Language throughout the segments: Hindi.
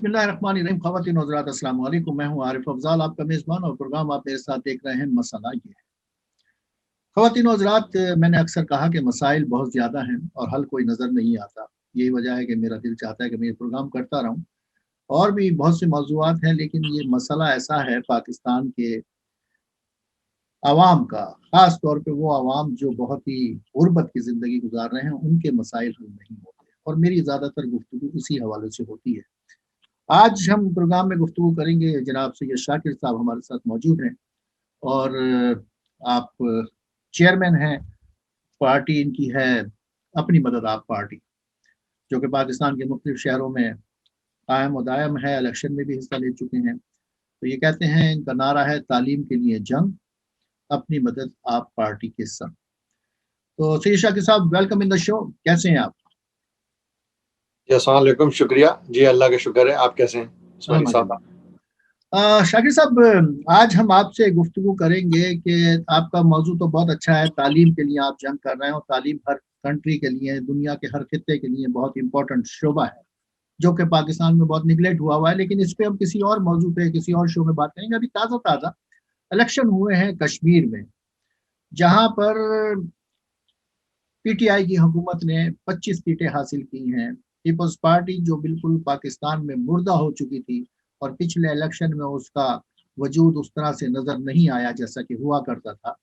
बिस्मिल्लाहिर्रहमानिर्रहीम। ख़वातीन और हज़रात अस्सलाम वालेकुम। मैं हूँ आरिफ अफ़ज़ाल, आपका मेज़बान, और प्रोग्राम आप मेरे साथ देख रहे हैं मसला ये है। ख़वातीन और हज़रात, मैंने अक्सर कहा कि मसाइल बहुत ज़्यादा हैं और हल कोई नज़र नहीं आता। यही वजह है कि मेरा दिल चाहता है कि मैं ये प्रोग्राम करता रहूँ। और भी बहुत से मौज़ूआत हैं, लेकिन ये मसला ऐसा है पाकिस्तान के अवाम का, ख़ास तौर पे वो अवाम जो बहुत ही गुर्बत की ज़िंदगी गुज़ार रहे हैं, उनके मसाइल हल नहीं होते, और मेरी ज़्यादातर गुफ्तगू इसी हवाले से होती है। आज हम प्रोग्राम में गुफ्तगू करेंगे, जनाब सैयद शाकिर साहब हमारे साथ मौजूद हैं, और आप चेयरमैन हैं, पार्टी इनकी है अपनी मदद आप पार्टी, जो कि पाकिस्तान के मुख्तलिफ शहरों में कायम व दायम है, इलेक्शन में भी हिस्सा ले चुके हैं। तो ये कहते हैं, इनका नारा है तालीम के लिए जंग, अपनी मदद आप पार्टी के संग। तो सैयद शाकिर साहब, वेलकम इन द शो। कैसे हैं आप? जी, अस्सलाम वालेकुम। शुक्रिया जी, अल्लाह का शुक्र है। आप कैसे हैं उस्मानी साहब? शाकिर साहब, आज हम आपसे गुफ्तगू करेंगे कि आपका मौजू तो बहुत अच्छा है, तालीम के लिए आप जंग कर रहे हैं, और तालीम हर कंट्री के लिए, दुनिया के हर खित्ते के लिए बहुत इंपॉर्टेंट शोबा है, जो कि पाकिस्तान में बहुत निगलेक्ट हुआ है। लेकिन इस पे हम किसी और मौजू पे, किसी और शो में बात करेंगे। अभी ताज़ा ताज़ा इलेक्शन हुए हैं कश्मीर में, जहाँ पर पीटीआई की हुकूमत ने 25 सीटें हासिल की हैं। पीपल्स पार्टी, जो बिल्कुल पाकिस्तान में मुर्दा हो चुकी थी, और पिछले इलेक्शन में उसका वजूद उस तरह से नज़र नहीं आया जैसा कि हुआ करता था,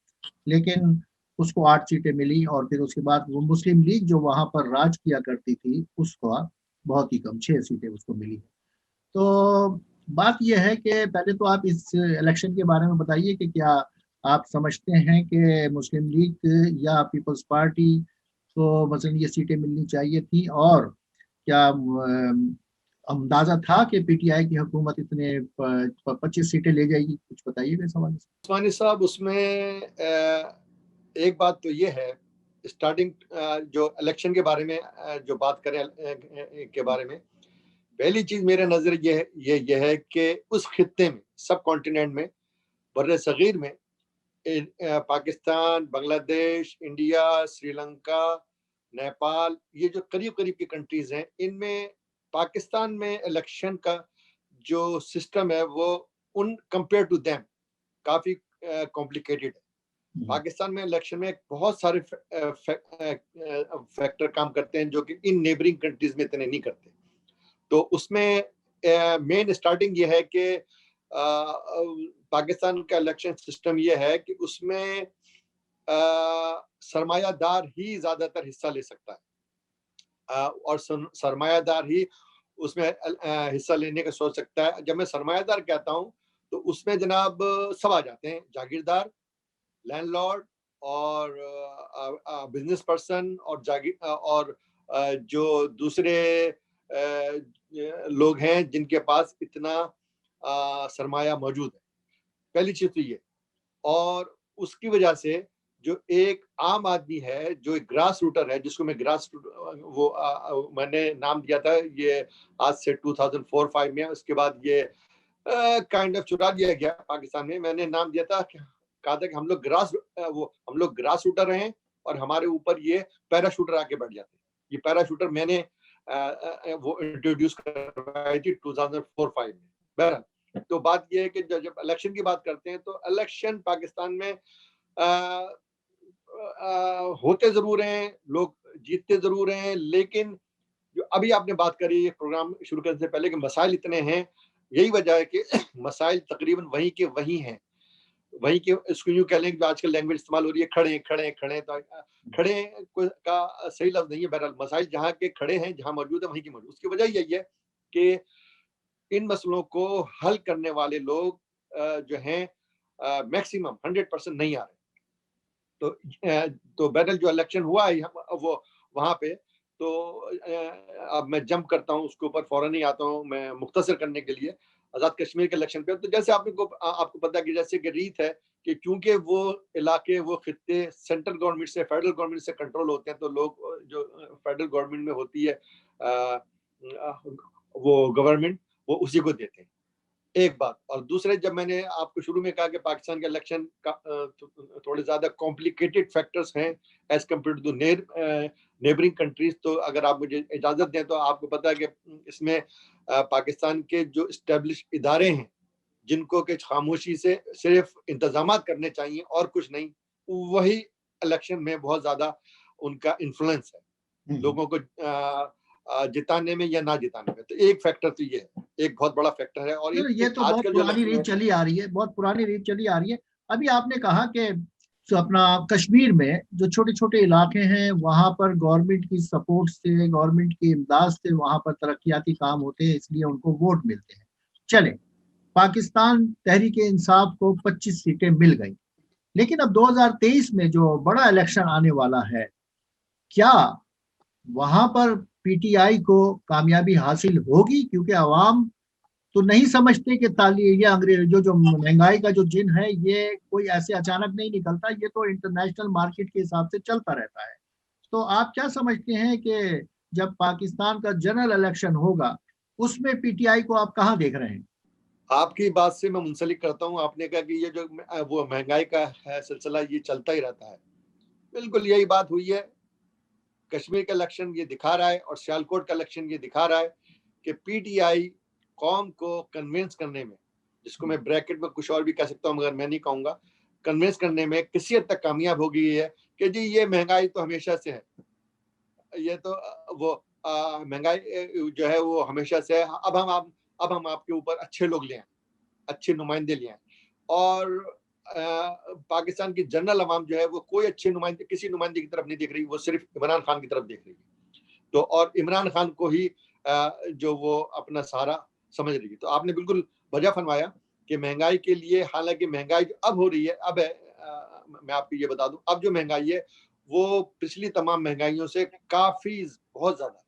लेकिन उसको 8 सीटें मिली। और फिर उसके बाद वो मुस्लिम लीग जो वहाँ पर राज किया करती थी, उसका बहुत ही कम 6 सीटें उसको मिली। तो बात यह है कि पहले तो आप इस इलेक्शन के बारे में बताइए कि क्या आप समझते हैं कि मुस्लिम लीग या पीपल्स पार्टी को मसलन ये सीटें मिलनी चाहिए थी, और क्या अंदाजा था कि पीटीआई की हुकूमत इतने 25 सीटें ले जाएगी? कुछ बताइएगा इस हवाले से। उस्मानी साहब, उसमें एक बात तो ये है, स्टार्टिंग जो इलेक्शन के बारे में जो बात करें के बारे में, पहली चीज़ मेरे नज़र ये है कि उस खित्ते में, सब कॉन्टिनेंट में, बर्रे सगीर में, पाकिस्तान, बांग्लादेश, इंडिया, श्रीलंका, नेपाल, ये जो करीब-करीब की कंट्रीज़ हैं, इनमें पाकिस्तान में इलेक्शन का जो सिस्टम है, वो उन कंपेयर टू देम काफ़ी कॉम्प्लिकेटेड है। पाकिस्तान में इलेक्शन में बहुत सारे फैक्टर काम करते हैं, जो कि इन नेबरिंग कंट्रीज़ में इतने नहीं करते। तो उसमें मेन स्टार्टिंग ये है कि पाकिस्तान का इलेक्शन सिस्टम ये है कि उसमें सरमायादार ही ज़्यादातर हिस्सा ले सकता है, और सरमायादार ही उसमें हिस्सा लेने का सोच सकता है। जब मैं सरमायादार कहता हूँ, तो उसमें जनाब सब आ जाते हैं, जागीरदार, लैंडलॉर्ड, और बिजनेस पर्सन, और और जो दूसरे लोग हैं जिनके पास इतना सरमाया मौजूद है। पहली चीज तो ये, और उसकी वजह से जो एक आम आदमी है, जो एक ग्रास रूटर है, जिसको मैं ग्रास वो मैंने नाम दिया था ये आज से 2004-5 में। उसके बाद ये काइंड ऑफ चुरा दिया गया पाकिस्तान में। मैंने नाम दिया था, कहा था कि हम लोग ग्रास शूटर हैं, और हमारे ऊपर ये पैराशूटर आके बैठ जाते हैं। ये पैराशूटर मैंने वो इंट्रोड्यूस करवाई थी 2004-5 में। बहरहाल, तो बात ये है कि जब इलेक्शन की बात करते हैं, तो इलेक्शन पाकिस्तान में होते जरूर हैं, लोग जीतते जरूर हैं, लेकिन जो अभी आपने बात करी ये प्रोग्राम शुरू करने से पहले कि मसाइल इतने हैं, यही वजह है कि मसाइल तकरीबन वहीं के वहीं हैं। वहीं के, इसको यूँ कह लें कि जो आजकल लैंग्वेज इस्तेमाल हो रही है, खड़े खड़े खड़े, तो खड़े का सही लफ्ज नहीं है। बहरहाल, मसाइल जहाँ के खड़े हैं, जहाँ मौजूद है, वहीं की मौजूद। उसकी वजह यही है कि इन मसलों को हल करने वाले लोग जो हैं, मैक्सिमम 100% नहीं आ रहे। तो बहरहाल जो इलेक्शन हुआ है वो वहाँ पे, तो अब मैं जंप करता हूँ उसके ऊपर, फौरन ही आता हूँ मैं मुख्तसर करने के लिए आज़ाद कश्मीर के इलेक्शन पे। तो जैसे आपको पता है कि जैसे कि रीत है कि क्योंकि वो इलाके, वो खित्ते सेंट्रल गवर्नमेंट से, फेडरल गवर्नमेंट से कंट्रोल होते हैं, तो लोग जो फेडरल गवर्नमेंट में होती है वो गवर्नमेंट, वो उसी को देते हैं। एक बात। और दूसरे, जब मैंने आपको शुरू में कहा कि पाकिस्तान के इलेक्शन का थोड़े ज्यादा कॉम्प्लिकेटेड फैक्टर्स हैं as compare to neighbouring countries, तो अगर आप मुझे इजाजत दें, तो आपको पता है कि इसमें पाकिस्तान के जो इस्टेब्लिश इदारे हैं जिनको के खामोशी से सिर्फ इंतजामात करने चाहिए और कुछ नहीं, वही इलेक्शन में बहुत ज्यादा उनका इन्फ्लुएंस है लोगों को जिताने में या ना जिताने में। तो एक फैक्टर तो ये है, एक बहुत बड़ा फैक्टर है। और ये तो बहुत पुरानी रीत चली आ रही है, बहुत पुरानी रीत चली आ रही है। अभी आपने कहा कि जो अपना कश्मीर में जो छोटे छोटे इलाके हैं वहां पर गवर्नमेंट की सपोर्ट से, गवर्नमेंट की इमदाद से वहां पर तरक्याती काम होते हैं, इसलिए उनको वोट मिलते हैं। चले, पाकिस्तान तहरीक इंसाफ को 25 सीटें मिल गई, लेकिन अब 2023 में जो बड़ा इलेक्शन आने वाला है, क्या वहां पर पीटीआई को कामयाबी हासिल होगी? क्योंकि अवाम तो नहीं समझते कि ताली ये अंग्रेज जो महंगाई का जो जिन है ये कोई ऐसे अचानक नहीं निकलता, ये तो इंटरनेशनल मार्केट के हिसाब से चलता रहता है। तो आप क्या समझते हैं कि जब पाकिस्तान का जनरल इलेक्शन होगा उसमें पीटीआई को आप कहाँ देख रहे हैं? आपकी बात से मैं मुंसलिक करता हूँ। आपने कहा कि ये जो वो महंगाई का है सिलसिला ये चलता ही रहता है, बिल्कुल यही बात हुई है। कश्मीर का इलेक्शन ये दिखा रहा है और सियालकोट का इलेक्शन ये दिखा रहा है कि पीटीआई कौम को कन्विंस करने में, जिसको मैं ब्रैकेट में कुछ और भी कह सकता हूँ मगर मैं नहीं कहूंगा, कन्विंस करने में किसी हद तक कामयाब हो गई है कि जी ये महंगाई तो हमेशा से है, ये तो वो महंगाई जो है वो हमेशा से है। अब हम आपके ऊपर अच्छे लोग ले आए, अच्छे नुमाइंदे ले आए। और पाकिस्तान की जनरल अवाम जो है वो कोई अच्छे नुमाइंदे, किसी नुमाइंदे की तरफ नहीं देख रही, वो सिर्फ इमरान खान की तरफ देख रही है। तो और इमरान खान को ही जो वो अपना सहारा समझ रही है। तो आपने बिल्कुल वजह फरमाया कि महंगाई के लिए, हालांकि महंगाई जो अब हो रही है, अब है मैं आपको ये बता दूं, अब जो महंगाई है वो पिछली तमाम महंगाइयों से काफी बहुत ज्यादा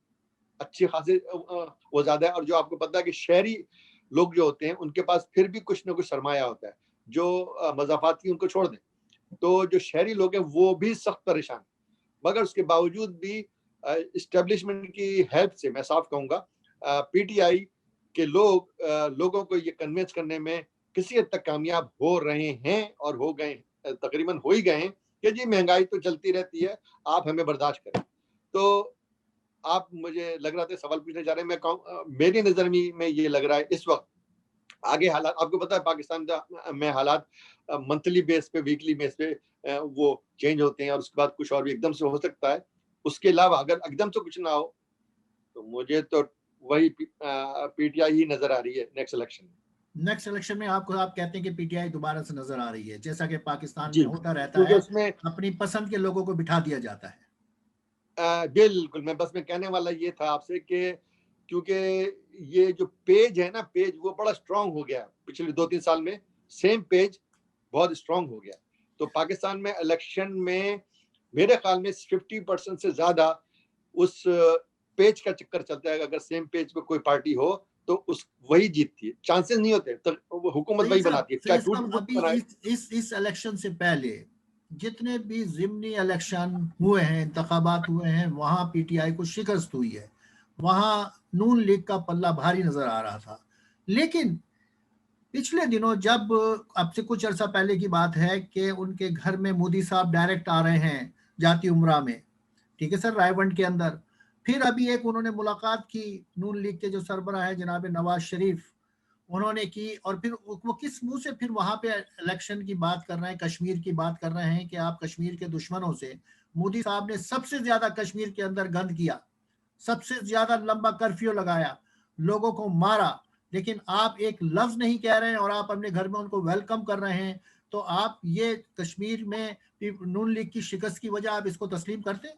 अच्छी खासी वो ज्यादा है। और जो आपको पता है कि शहरी लोग जो होते हैं उनके पास फिर भी कुछ ना कुछ सरमाया होता है, जो मजाफाती उनको छोड़ दें, तो जो शहरी लोग हैं वो भी सख्त परेशान, मगर उसके बावजूद भी इस्टेब्लिशमेंट की हेल्प से, मैं साफ कहूंगा, पीटीआई के लोगों को ये कन्विंस करने में किसी हद तक कामयाब हो रहे हैं और हो गए, तकरीबन हो ही गए हैं कि जी महंगाई तो चलती रहती है, आप हमें बर्दाश्त करें। तो आप मुझे लग रहा था सवाल पूछने जा रहे हैं, मैं कहूँ मेरी नजर में ये लग रहा है इस वक्त आगे हालात, आपको पता है पाकिस्तान में हालात मंथली बेस पे, वीकली बेस पे वो चेंज होते हैं और उसके बाद कुछ और भी एकदम से हो सकता है। उसके अलावा अगर एकदम से कुछ ना हो तो मुझे तो वही पीटीआई ही नजर आ रही है नेक्स्ट इलेक्शन में। नेक्स्ट इलेक्शन में आप कहते हैं कि पीटीआई दोबारा से नजर आ रही है, जैसा कि पाकिस्तान में जी, होता रहता क्योंकि है, उसमें अपनी पसंद के लोगों को बिठा दिया जाता है। बिल्कुल, मैं बस मैं कहने वाला ये था आपसे कि क्योंकि ये जो पेज है ना, पेज वो बड़ा स्ट्रांग हो गया पिछले 2-3 साल में, सेम पेज बहुत स्ट्रांग हो गया। तो पाकिस्तान में इलेक्शन में मेरे ख्याल में 50% से ज्यादा उस पेज का चक्कर चलता है। अगर सेम पेज पे कोई पार्टी हो तो उस वही जीतती है, चांसेस नहीं होते, तो वो हुकूमत वही बनाती है, चाहे सही टूट साहब, फूट अभी बनाए। इस इलेक्शन से पहले जितने भी जिमनी इलेक्शन हुए हैं, इंतखाबात हुए हैं, वहां पीटीआई को शिकस्त हुई है, वहां नून लीग का पल्ला भारी नजर आ रहा था। लेकिन पिछले दिनों, जब अब से कुछ अर्सा पहले की बात है कि उनके घर में मोदी साहब डायरेक्ट आ रहे हैं जाती उम्रा में, ठीक है सर, रायबंड के अंदर, फिर अभी एक उन्होंने मुलाकात की नून लीग के जो सरबराह है जनाब नवाज शरीफ, उन्होंने की, और फिर वो किस मुंह से फिर वहां पे इलेक्शन की बात कर रहे हैं, कश्मीर की बात कर रहे हैं कि आप कश्मीर के दुश्मनों से, मोदी साहब ने सबसे ज्यादा कश्मीर के अंदर गंद किया, सबसे ज्यादा लंबा कर्फ्यू लगाया, लोगों को मारा, लेकिन आप एक लफ्ज नहीं कह रहे हैं और आप अपने घर में उनको वेलकम कर रहे हैं। तो आप ये कश्मीर में नून लीग की शिकस्त की वजह आप इसको तस्लीम करते हैं?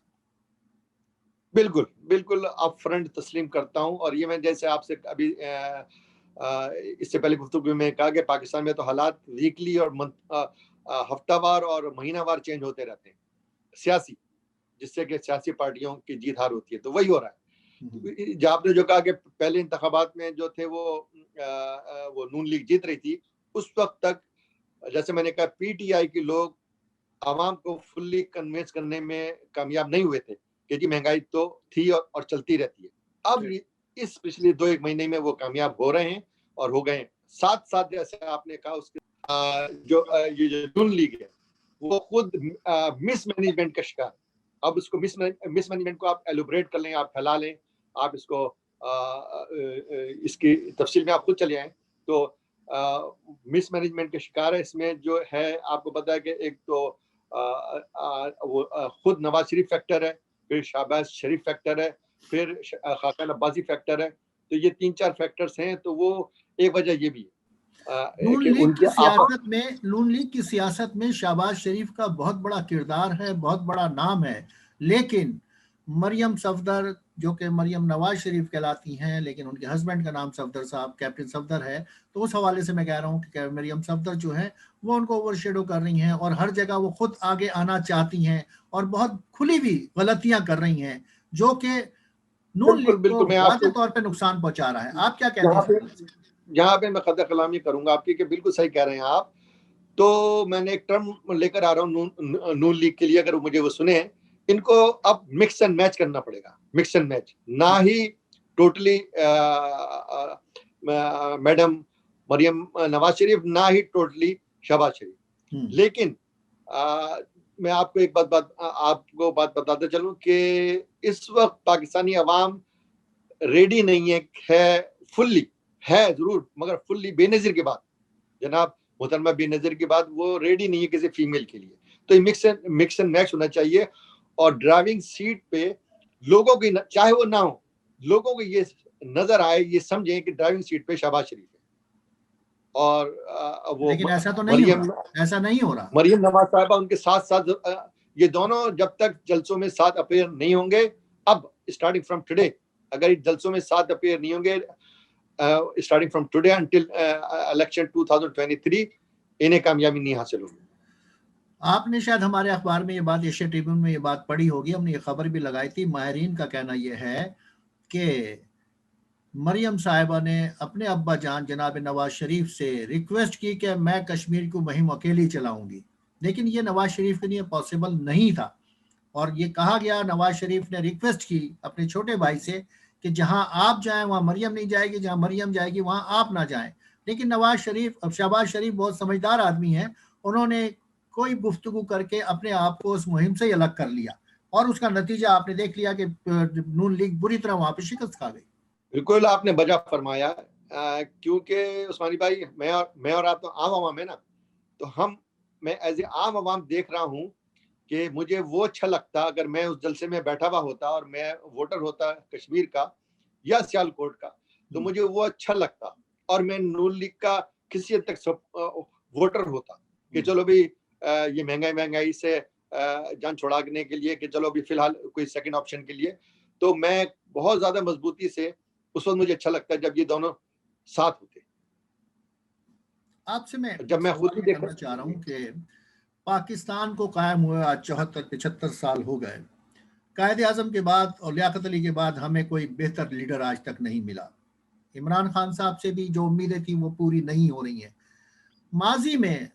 बिल्कुल, बिल्कुल अप फ्रंट तस्लीम करता हूँ। और ये मैं जैसे आपसे अभी इससे पहले गुफ्तगू में कहा कि पाकिस्तान में तो हालात वीकली और हफ्तावार और महीनावार चेंज होते रहते हैं, सियासी, जिससे कि सियासी पार्टियों की जीत हार होती है, तो वही हो रहा है। जो आपने जो कहा कि पहले इंतखाबात में जो थे वो नून लीग जीत रही थी, उस वक्त तक जैसे मैंने कहा पीटीआई के लोग आवाम को फुल्ली कन्विंस करने में कामयाब नहीं हुए थे कि जी महंगाई तो थी और चलती रहती है। अब इस पिछले 2-1 महीने में वो कामयाब हो रहे हैं और हो गए हैं। साथ साथ जैसे आपने कहा उसके ये जो नून लीग है वो खुद मिसमैनेजमेंट का शिकार। अब इसको मिसमैनेजमेंट को आप एलोबरेट कर लें, आप फैला लें, आप इसको इसकी तफसील में आप खुद चले आए तो मिसमैनेजमेंट के शिकार है। इसमें जो है आपको पता है कि एक तो वो खुद नवाज शरीफ फैक्टर है, फिर शहबाज शरीफ फैक्टर है, फिर खाकान अब्बासी फैक्टर है। तो ये 3-4 फैक्टर्स हैं। तो वो एक वजह ये भी है कि उनके नून लीग की सियासत में शहबाज शरीफ का बहुत बड़ा किरदार है, बहुत बड़ा नाम है, लेकिन मरियम सफदर जो कि मरियम नवाज शरीफ कहलाती हैं, लेकिन उनके हस्बैंड का नाम सफदर साहब, कैप्टन सफदर है, तो उस हवाले से मैं कह रहा हूँ कि मरियम सफदर जो है वो उनको ओवरशेडो कर रही हैं और हर जगह वो खुद आगे आना चाहती हैं और बहुत खुली भी गलतियां कर रही हैं जो कि नून लीग को वाज़ेह तौर पे नुकसान पहुंचा रहा है। आप क्या कहते हैं? यहाँ पे मैं कदर कलामी करूंगा आपकी कि बिल्कुल सही कह रहे हैं आप। तो मैंने एक टर्म लेकर आ रहा हूँ नून लीग के लिए, अगर मुझे वो सुने, इनको अब मिक्स एंड मैच करना पड़ेगा। मिक्स एंड मैच, ना ही टोटली मैडम मरियम नवाज शरीफ, ना ही टोटली शहबाज शरीफ। लेकिन मैं आपको एक आपको बात बताते चलूं कि इस वक्त पाकिस्तानी अवाम रेडी नहीं है फुल्ली, है जरूर मगर फुल्ली बेनजीर के बाद, जनाब मोहतरमा बेनजीर के बाद वो रेडी नहीं है किसी फीमेल के लिए। तो मिक्स एंड मैच होना चाहिए और ड्राइविंग सीट पे लोगों की चाहे वो ना हो, लोगों को ये नजर आए, ये समझें कि ड्राइविंग सीट पे शहबाज शरीफ है और वो लेकिन ऐसा तो नहीं हो रहा, ऐसा नहीं हो रहा। मरियम नवाज साहिबा उनके साथ साथ, ये दोनों जब तक जलसों में साथ अपेयर नहीं होंगे, अब स्टार्टिंग फ्रॉम टुडे, अगर जलसों में साथ अपेयर नहीं होंगे starting from today until election 2023, इन्हें कामयाबी नहीं हासिल होगी। आपने शायद हमारे अखबार में ये बात, एशिया ट्रिब्यून में ये बात पढ़ी होगी, हमने ये खबर भी लगाई थी। माहिरीन का कहना यह है कि मरियम साहिबा ने अपने अब्बा जान जनाब नवाज शरीफ से रिक्वेस्ट की कि मैं कश्मीर की मुहिम अकेली चलाऊंगी, लेकिन ये नवाज शरीफ के लिए पॉसिबल नहीं था। और ये कहा गया, नवाज शरीफ ने रिक्वेस्ट की अपने छोटे भाई से कि जहां आप जाएं वहां मरियम नहीं जाएगी, जहां मरियम जाएगी वहां आप ना जाएं। लेकिन नवाज शरीफ, अब शहबाज शरीफ बहुत समझदार आदमी हैं, उन्होंने कोई गुफ्तगू करके अपने आप को उस मुहिम से अलग कर लिया और उसका नतीजा आपने देख लिया कि नून लीग बुरी तरह वहां पे शिकस्त खा गई। बिल्कुल आपने बजा फरमाया, क्योंकि उस्मानी भाई, मैं और आप तो आम आवाम है ना, तो मैं एज ए आम आवाम देख रहा हूँ कि मुझे वो अच्छा लगता अगर मैं उस जलसे में बैठा हुआ होता और मैं वोटर होता कश्मीर का या सियालकोट का, तो मुझे वो अच्छा लगता और मैं नून लीग का किसी हद तक वोटर होता कि चलो भी ये महंगाई से जान छुड़ाने के लिए, कि चलो भी फिलहाल कोई सेकंड ऑप्शन के लिए, तो मैं बहुत ज्यादा मजबूती से उस वक्त मुझे अच्छा लगता है जब ये दोनों साथ होते। आपसे मैं जब मैं खुद ही देखना चाह रहा हूँ कि पाकिस्तान को कायम हुए आज 74-75 साल हो गए। कायदे आजम के बाद और लियाकत अली के बाद हमें कोई बेहतर लीडर आज तक नहीं मिला। इमरान खान साहब से भी जो उम्मीदें थी वो पूरी नहीं हो रही हैं। माजी में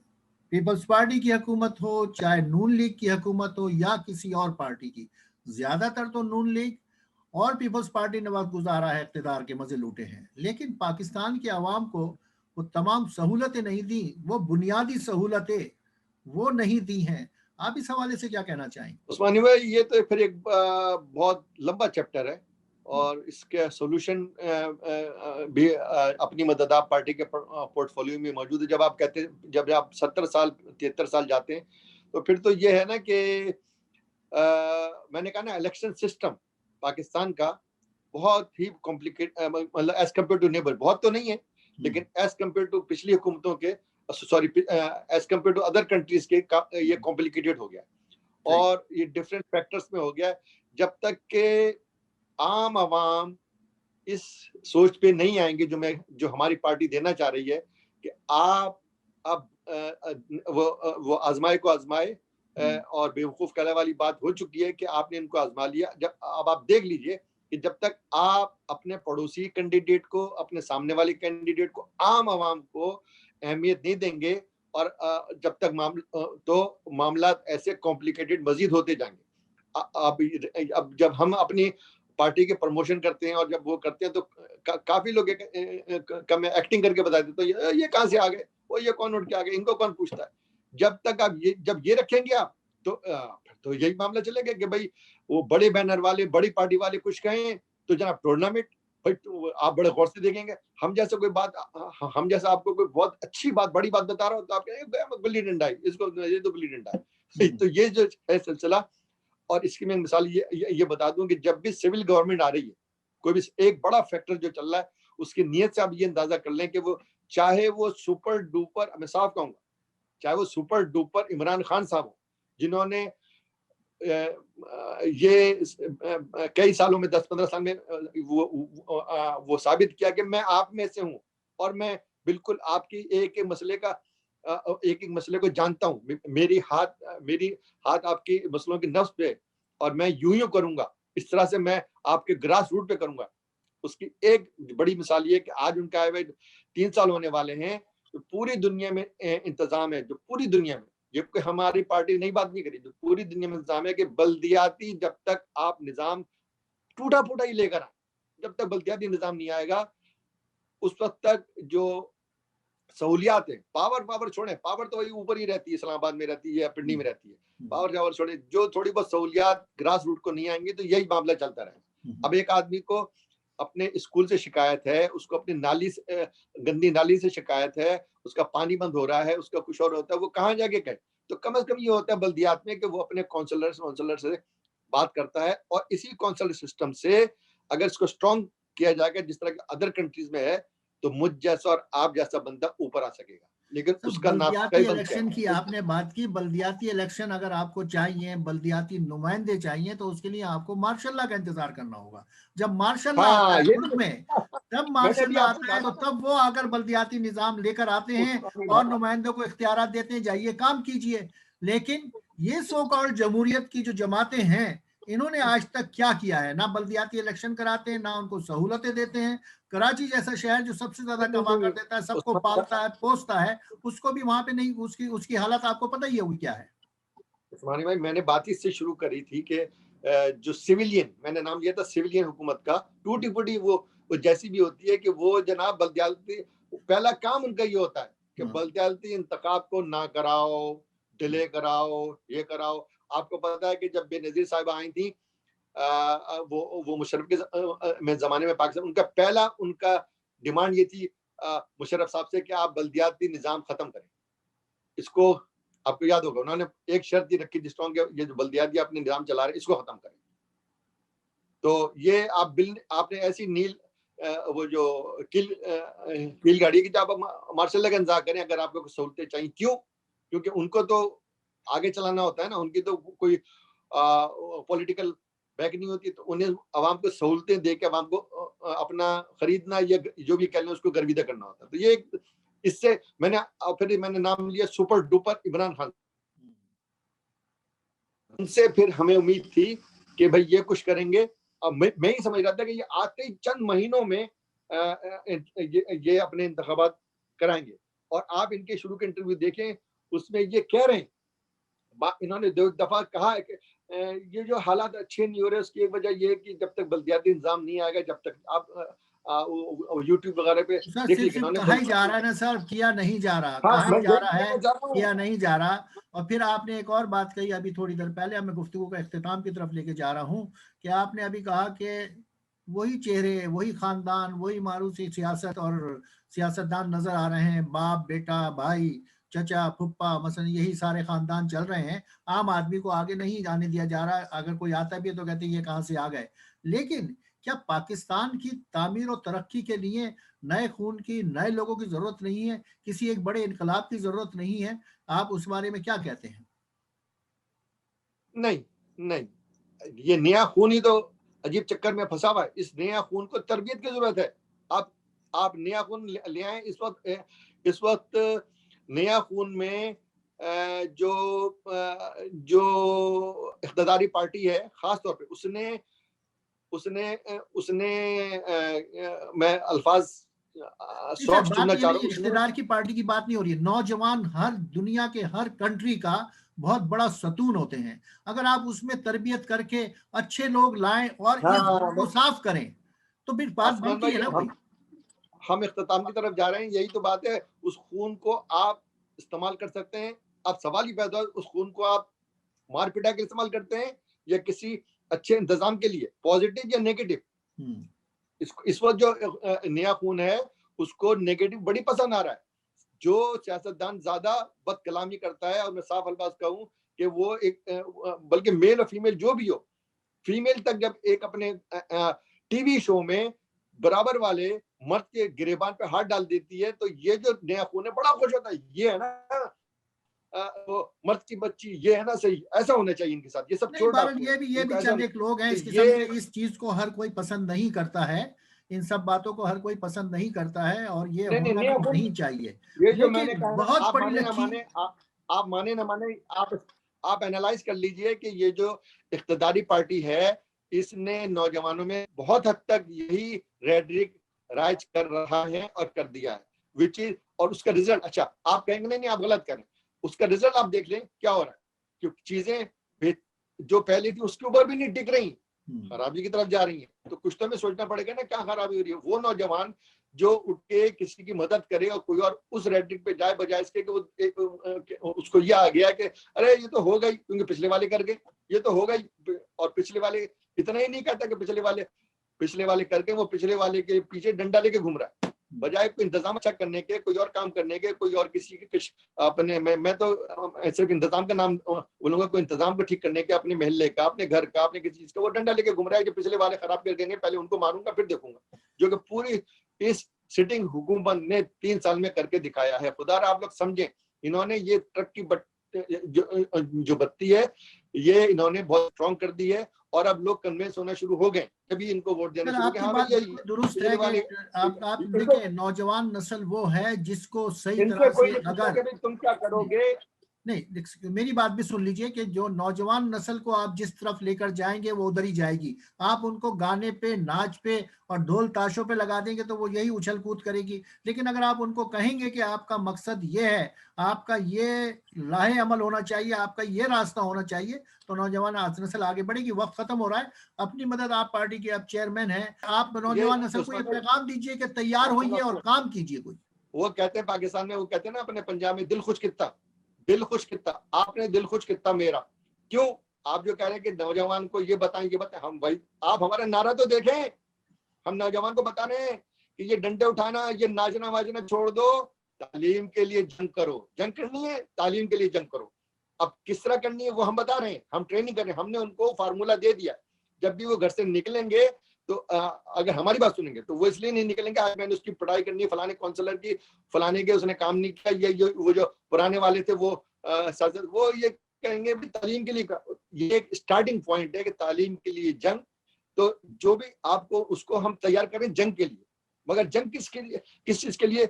पीपल्स पार्टी की हुकूमत हो, चाहे नून लीग की हुकूमत हो या किसी और पार्टी की, ज्यादातर तो नून लीग और पीपल्स पार्टी ने वक्त गुजारा है, इख्तिदार के मजे लूटे हैं, लेकिन पाकिस्तान के अवाम को वो तमाम सहूलतें नहीं दी, वो बुनियादी सहूलतें वो नहीं दी हैं। आप इस हवाले से क्या कहना चाहेंगे? उस्मानी भाई, ये तो फिर एक बहुत लंबा चैप्टर है और इसके सॉल्यूशन भी अपनी मददाब पार्टी के पोर्टफोलियो में मौजूद है। जब आप कहते हैं, जब आप 70 साल 73 साल जाते हैं, तो फिर तो ये है ना कि मैंने कहा ना, इलेक्शन सिस्टम पाकिस्तान का बहुत ही कॉम्प्लिकेट, मतलब एज कम्पेयर टू नेबर, बहुत तो नहीं है, लेकिन एज कम्पेयर टू पिछली हुकूमतों के, sorry, as compare to other countries के, ये कॉम्प्लिकेटेड हो गया और ये डिफरेंट फैक्टर्स में हो गया। जब तक के आम आवाम इस सोच पे नहीं आएंगे जो हमारी पार्टी देना चाह रही है कि आप अब वो आजमाए को आजमाए, और बेवकूफ कहने वाली बात हो चुकी है कि आपने इनको आजमा लिया। जब अब आप देख लीजिए कि जब तक आप अपने पड़ोसी कैंडिडेट को, अपने सामने वाले कैंडिडेट को, आम आवाम को अहमियत नहीं देंगे और जब तक मामला ऐसे कॉम्प्लिकेटेड मजीद होते जाएंगे। अब जब हम अपनी पार्टी के प्रमोशन करते हैं और जब वो करते हैं तो काफी लोग एक्टिंग करके बता देते, तो ये कहाँ से आ गए, वो ये कौन उठ के आ गए, इनको कौन पूछता है। जब तक आप जब ये रखेंगे आप, तो यही मामला चलेगा कि भाई वो बड़े बैनर वाले, बड़ी पार्टी वाले कुछ कहें तो जनाब टूर्नामेंट, भाई तो आप बड़े गौर से देखेंगे, हम जैसे कोई बात, हम जैसा आपको कोई बहुत अच्छी बात, बड़ी बात बता रहा हो तो आप कहेंगे गुल्ली डंडा है इसको, ये तो गुल्ली डंडा है। तो ये जो है सिलसिला। और इसकी मैं मिसाल ये बता दूं कि जब भी सिविल गवर्नमेंट आ रही है, कोई भी एक बड़ा फैक्टर जो चल रहा है, उसकी नीयत से आप ये अंदाजा कर लें कि वो चाहे वो सुपर डुपर, मैं साफ कहूंगा, चाहे वो सुपर डुपर इमरान खान साहब हो, जिन्होंने ये कई सालों में, 10-15 साल में वो साबित किया कि मैं आप में से हूं और मैं बिल्कुल आपकी एक एक मसले का, एक एक मसले को जानता हूं, मेरी हाथ आपकी मसलों की नफ्स पे, और मैं यूं करूंगा, इस तरह से मैं आपके ग्रास रूट पे करूंगा। उसकी एक बड़ी मिसाल ये कि आज उनका आए हुए 3 साल होने वाले हैं, तो पूरी दुनिया में इंतजाम है, जो पूरी दुनिया में, ये कोई हमारी पार्टी नई बात नहीं करी, जो पूरी दुनिया में इंतजाम है कि बल्दियाती, जब तक आप निजाम टूटा फूटा ही लेकर आए, जब तक बल्दियाती निजाम नहीं आएगा, उस वक्त तक जो सहूलियात है, पावर छोड़े, पावर तो वही ऊपर ही रहती है, इस्लामाबाद में रहती है या पिंडी में रहती है, पावर छोड़े, जो थोड़ी बहुत सहूलियात ग्रास रूट को नहीं आएंगी तो यही मामला चलता रहेगा। अब एक आदमी को अपने स्कूल से शिकायत है, उसको अपनी नाली से, गंदी नाली से शिकायत है, उसका पानी बंद हो रहा है, उसका कुछ और होता है, वो कहाँ जाके कहे? तो कम से कम ये होता है बल्दियात में कि वो अपने काउंसलर से बात करता है, और इसी काउंसलर सिस्टम से अगर इसको स्ट्रॉन्ग किया जाएगा, जिस तरह के अदर कंट्रीज में है, तो मुझ जैसा और आप जैसा बंदा ऊपर आ सकेगा। लेकिन उसका बल्दियाती नाम इलेक्शन की आपने बात की, बल्दियाती इलेक्शन अगर आपको चाहिए, बल्दियाती नुमाइंदे चाहिए, तो उसके लिए आपको मार्शल लॉ का इंतजार करना होगा। जब मार्शल लॉ आता हाँ, है ये मुल्क तो में, जब मैंने मार्शल भी लॉ आपसे आता कहा है तो था तब वो अगर बल्दियाती निजाम लेकर आते हैं और नुमाइंदों को इख्तियारात देते हैं, जाइए काम कीजिए। लेकिन ये सो कॉल्ड जमहूरियत की जो जमातें हैं, इन्होंने आज तक क्या किया है? ना बल्दियाती इलेक्शन कराते हैं, ना उनको सहूलतें देते हैं। कराची जैसा शहर जो सबसे ज्यादा कमा कर देता है, सबको पालता है, पोसता है, उसको भी वहां पे नहीं, उसकी उसकी हालत आपको पता ही होगी क्या है। उस्मानी भाई, मैंने बात इससे शुरू करी थी कि जो सिविलियन, मैंने नाम लिया था सिविलियन हुकूमत का, टूटी फूटी वो जैसी भी होती है कि वो जनाब बल्दियाती, पहला काम उनका ये होता है कि बल्दियाती इंतखाब को ना कराओ, डिले कराओ, ये कराओ। आपको पता है कि जब बेनजीर साहिबा आई थी, वो मुशर्रफ के में जमाने में पाकिस्तान, उनका डिमांड ये थी मुशर्रफ साहब से कि आप बल्दियाती निजाम खत्म करें। इसको आपको याद होगा, उन्होंने एक शर्त ही रखी थी स्ट्रॉन्ग, ये जो बल्दियाती अपने निजाम चला रहे इसको खत्म करें। तो ये आपने ऐसी नील वो जो कील गाड़ी की, जब आप मार्शल लॉ का इंतजार करें अगर आपको कुछ सहूलतें चाहिए। क्यों? क्योंकि उनको तो आगे चलाना होता है ना, उनकी तो कोई पॉलिटिकल बैक नहीं होती, तो उन्हें आवाम को सहूलतें दे के आवाम को अपना खरीदना या जो भी कह लें उसको गर्विदा करना होता है। तो ये इससे फिर मैंने नाम लिया सुपर डुपर इमरान खान। उनसे फिर हमें उम्मीद थी कि भाई ये कुछ करेंगे। अब मैं ही समझ रहा था कि ये आते ही चंद महीनों में ये अपने इंतखाबात कराएंगे। और आप इनके शुरू के इंटरव्यू देखें, उसमें ये कह रहे हैं, इन्होंने 2 दफा कहा है कि ये जो हालात अच्छे नहीं हो रहे, उसकी एक वजह ये है कि जब तक बल्दियाती इंतजाम नहीं आएगा, जब तक आप यूट्यूब वगैरह पे सर देख सिर्फ लीजिए, कहा ही जा रहा है ना सर, किया नहीं जा रहा, हाँ, कहा मैं ही जा रहा यही है, कहना चाह रहा हूँ। किया नहीं जा रहा। और फिर आपने एक और बात कही अभी थोड़ी देर पहले, मैं गुफ्तगू का इख्तिताम की तरफ लेके जा रहा हूँ, कि आपने अभी कहा कि वही चेहरे, वही खानदान, वही मारूसी सियासत और सियासतदान नजर आ रहे हैं, बाप बेटा भाई चचा फुप्पा, मसलन यही सारे खानदान चल रहे हैं। आम आदमी को आगे नहीं जाने दिया जा रहा, अगर कोई आता भी है तो कहते हैं ये कहाँ से आ गए। लेकिन क्या पाकिस्तान की तामीर और तरक्की के लिए नए खून की, नए लोगों की जरूरत नहीं है? किसी एक बड़े इनकलाब की जरूरत नहीं है? आप उस बारे में क्या कहते हैं? नहीं, नहीं, ये नया खून ही तो अजीब चक्कर में फंसा हुआ है। इस नया खून को तरबियत की जरूरत है। आप नया खून ले आए। इस वक्त नया खून में जो इख्तियारी पार्टी है, खास तौर पे उसने उसने उसने मैं अल्फाज नहीं सर, सॉफ्ट बात चुनना ये चाह रहा नहीं, हूँ। उसने इख्तिदार की पार्टी की बात नहीं हो रही है। नौजवान हर दुनिया के हर कंट्री का बहुत बड़ा सतून होते हैं। अगर आप उसमें तरबियत करके अच्छे लोग लाएं और इस हाँ, को साफ करें, तो फिर बात आसमान बनती भाई, है ना कोई। हम इख्तिताम की तरफ जा रहे हैं, यही तो बात है। उस खून को आप इस्तेमाल कर सकते हैं। अब सवाल ही पैदा हो, उस खून को आप मार पिटा के इस्तेमाल करते हैं या किसी अच्छे इंतजाम के लिए, पॉजिटिव या नेगेटिव। इस वक्त जो नया खून है उसको नेगेटिव बड़ी पसंद आ रहा है। जो सियासतदान ज्यादा बदकलामी करता है, और मैं साफ अल्फाज कहूं कि वो एक बल्कि मेल और फीमेल जो भी हो, फीमेल तक जब एक अपने टीवी शो में बराबर वाले मर्द के गिरेबान पे हाथ डाल देती है, तो ये जो नया खून है बड़ा खुश होता है, ये है ना वो मर्द की बच्ची, ये है ना सही, ऐसा होना चाहिए इनके साथ, ये सब नहीं छोड़ बहरहाल, डालो, ये भी इनको ऐसा चंद एक लोग हैं तो इस किस्म ये के, इस चीज को हर कोई पसंद नहीं करता है, इन सब बातों को हर कोई पसंद नहीं करता है, और ये नहीं होना नया भी खून, नहीं चाहिए। ये जो मैंने लेकिन कहा ना, बहुत आप पढ़ी माने ना लिखी, माने, आप माने ना माने, आप एनालाइज कर लीजिए कि ये जो इख्तदारी पार्टी है, इसने नौजवानों में बहुत हद तक यही रेडरिक राइज कर रहा है और कर दिया है, विच इज, और उसका रिजल्ट, अच्छा आप कहेंगे नहीं आप गलत करें, उसका रिजल्ट आप देख लें क्या हो रहा है, क्योंकि चीजें जो पहले थी उसके ऊपर भी नहीं टिक रही, खराबी की तरफ जा रही है। तो कुछ तो हमें सोचना पड़ेगा ना क्या खराबी हो रही है। वो नौजवान जो उठ के किसी की मदद करे और कोई और उस रेडिक पे जाए, बजाय इसके कि वो उसको ये आ गया कि अरे ये तो हो गई क्योंकि पिछले वाले कर गए, ये तो हो गई, और पिछले वाले इतना ही नहीं कहता कि पिछले वाले करके वो पिछले वाले के पीछे डंडा लेके घूम रहा है, बजाय कोई इंतजाम अच्छा करने के, कोई और काम करने के, कोई और किसी के अपने मैं तो सिर्फ इंतजाम का नाम उन लोगों को, इंतजाम को ठीक करने के, अपने मोहल्ले का, अपने घर का, अपने किसी चीज का, वो डंडा लेके घूम रहा है कि पिछले वाले खराब कर देंगे, पहले उनको मारूंगा फिर देखूंगा, जो कि पूरी इस सिटिंग हुकूमत ने 3 साल में करके दिखाया है। खुदा आप लोग समझें, इन्होंने ये ट्रक की जो बत्ती है ये इन्होंने बहुत स्ट्रॉन्ग कर दी है, और अब लोग कन्विंस होना शुरू हो गए, तभी इनको वोट देना शुरू आपकी हाँ बात भैया बिल्कुल दुरुस्त है पिछले कि वाले, आप देखिए, नौजवान नस्ल वो है जिसको सही इनसे तरह कोई से नहीं पूछता अगर, कि भाई तुम क्या करोगे। नहीं मेरी बात भी सुन लीजिए कि जो नौजवान नस्ल को आप जिस तरफ लेकर जाएंगे वो उधर ही जाएगी। आप उनको गाने पे, नाच पे और ढोल ताशों पे लगा देंगे तो वो यही उछल कूद करेगी। लेकिन अगर आप उनको कहेंगे कि आपका मकसद ये है, आपका ये राह अमल होना चाहिए, आपका ये रास्ता होना चाहिए, तो नौजवान नस्ल आगे बढ़ेगी। वक्त खत्म हो रहा है। अपनी मदद आप पार्टी के, आप चेयरमैन हैं, आप ये नौजवान नस्ल को ये पैगाम दीजिए कि तैयार होइए और काम कीजिए कोई। वो कहते हैं पाकिस्तान में, वो कहते हैं ना अपने पंजाब में, दिल खुश कितना, दिल खुश कितना, आपने दिल खुश कितना मेरा, क्यों आप जो कह रहे हैं कि नौजवान को ये बताएं, हम भाई आप हमारा नारा तो देखें, हम नौजवान को बता रहे हैं कि ये डंडे उठाना, ये नाचना वाचना छोड़ दो, तालीम के लिए जंग करो, जंग करनी है तालीम के लिए जंग करो। अब किस तरह करनी है वो हम बता रहे हैं, हम ट्रेनिंग कर रहे हैं, हमने उनको फार्मूला दे दिया। जब भी वो घर से निकलेंगे तो अगर हमारी बात सुनेंगे तो वो इसलिए नहीं निकलेंगे आज मैंने उसकी पढ़ाई करनी है, फलाने काउंसलर की, फलाने के उसने काम नहीं किया, ये वो जो पुराने वाले थे वो वो ये कहेंगे भी तालीम के लिए, ये एक स्टार्टिंग पॉइंट है कि तालीम के लिए जंग। तो जो भी आपको उसको हम तैयार करें जंग के लिए, मगर जंग किसके लिए, किस चीज के लिए,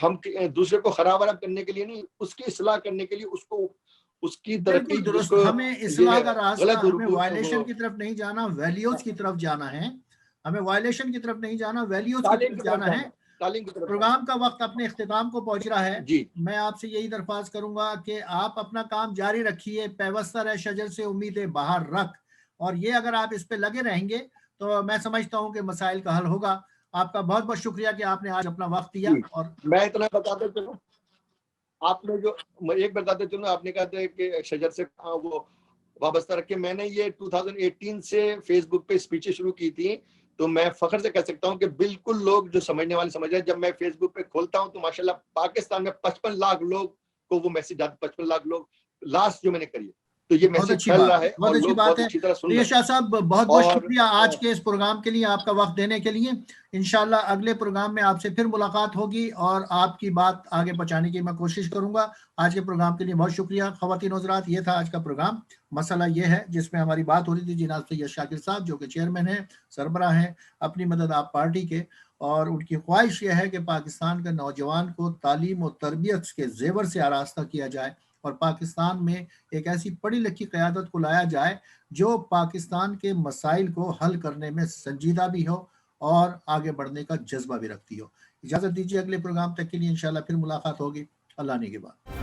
हम दूसरे को खराब वराब करने के लिए नहीं, उसकी इस्लाह करने के लिए, उसको उसकी तरक्की, बिल्कुल दुरुस्त। जिसको हमें इस्लाह ये का रास्ता, गलत हमें वायलेशन की तरफ नहीं जाना, वैल्यूज की तरफ जाना है। हमें वायलेशन की तरफ नहीं जाना, वैल्यूज की तालीम तरफ की तरफ जाना है। जाना, तालीम की तरफ जाना। प्रोग्राम का वक्त अपने इख्तिताम को पहुंच रहा है। जी मैं आपसे यही दरख्वास्त करूंगा कि आप अपना काम जारी रखिए। पैवस्तर है शजर से उम्मीदें बाहर रख, और ये अगर आप इस पे लगे रहेंगे तो मैं समझता हूं कि मसाइल का हल होगा। आपका बहुत बहुत शुक्रिया कि आपने आज अपना वक्त दिया। जी, और मैं इतना बताते चलूं, आपने जो एक बताते चलूं, आपने कहा था कि शजर से वो वाबस्ता रख के, मैंने ये 2018 से फेसबुक पे स्पीचेस शुरू की थी, तो मैं फख्र से कह सकता हूं कि बिल्कुल लोग जो समझने वाले समझ रहे हैं। जब मैं फेसबुक पे खोलता हूं तो माशाल्लाह पाकिस्तान में 55 लाख लोग को वो मैसेज आते, 55 लाख लोग लास्ट जो मैंने करी है, तो ये बहुत मैसेज अच्छी फैल बात रहा है, है बहुत और अच्छी लोग बात बहुत है। अच्छी तरह सुन तो ये रहे हैं। शाह साहब बहुत बहुत और शुक्रिया आज के इस प्रोग्राम के लिए, आपका वक्त देने के लिए। इंशाल्लाह अगले प्रोग्राम में आपसे फिर मुलाकात होगी और आपकी बात आगे पहुंचाने की मैं कोशिश करूंगा। आज के प्रोग्राम के लिए बहुत शुक्रिया। ख्वातीन हज़रात, ये था आज का प्रोग्राम। मसला ये है जिसमें हमारी बात हो रही थी जनाब सैयद शाकिर साहब, जो कि चेयरमैन हैं, सरबराह हैं अपनी मदद आप पार्टी के, और उनकी ख्वाहिश यह है कि पाकिस्तान के नौजवान को तालीम और तरबियत के जेवर से आरास्ता किया जाए और पाकिस्तान में एक ऐसी पढ़ी लिखी क़यादत को लाया जाए जो पाकिस्तान के मसाइल को हल करने में संजीदा भी हो और आगे बढ़ने का जज्बा भी रखती हो। इजाज़त दीजिए, अगले प्रोग्राम तक के लिए इंशाल्लाह फिर मुलाकात होगी। अल्लाह ने के बाद।